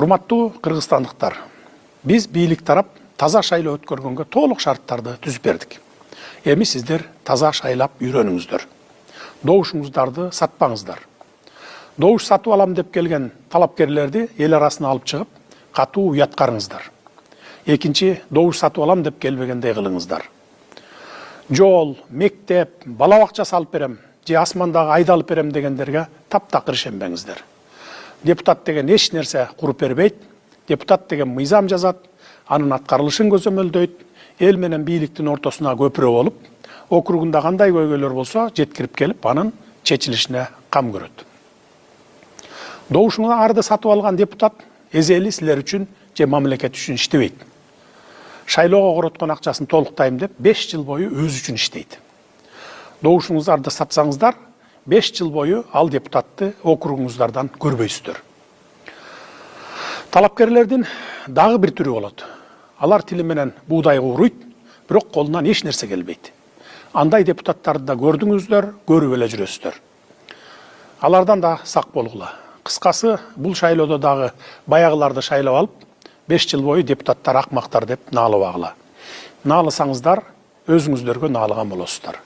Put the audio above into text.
Урматтуу кыргызстандыктар, биз бийлик тарап таза шайлоо өткөргөнгө толук шарттарды түзүп бердик. Эми сиздер таза шайлап үйрөнүңүздөр. Добушуңуздарды сатпаңыздар. Добуш сатып алам деп келген талапкерлерди эл арасына алып чыгып, катуу уяткарыңыздар. Экинчи, добуш сатып алам деп келбегендей кылыңыздар. Жол, мектеп, бала бакча салып берем, же асмандагы айды алып берем дегендерге таптакыр ишенбеңиздер. Депутат деген эч нерсе куруп бербейт, депутат деген мыйзам жазат, анын аткарылышын көзөмөлдөйт, эл менен бийликтин ортосуна көпүрө болуп, округунда кандай көйгөйлөр болсо жеткирип келип, анын чечилишине кам көрөт. Добушуңарды сатып алган депутат эзели силер үчүн же мамлекет үчүн иштебейт. Шайлоого короткон акчасын толуктайм деп 5 жыл бою өзү үчүн иштейт. Добушуңуздарды сатсаңыздар, 5 жыл бою ал депутатты округуңуздардан көрбөйсүздөр. Талапкерлердин дагы бир түрү болот. Алар тили менен буудай кууруйт, бирок колунан эч нерсе келбейт. Андай депутаттарды да көрдүңүздөр, көрүп эле жүрөсүздөр. Алардан да сак болгула. Кыскасы, бул шайлоодо дагы баягыларды шайлап алып, 5 жыл бою депутаттар акмактар деп наалабагыла. Нааласаңыздар, өзүңүздөргө наалыган болосуздар.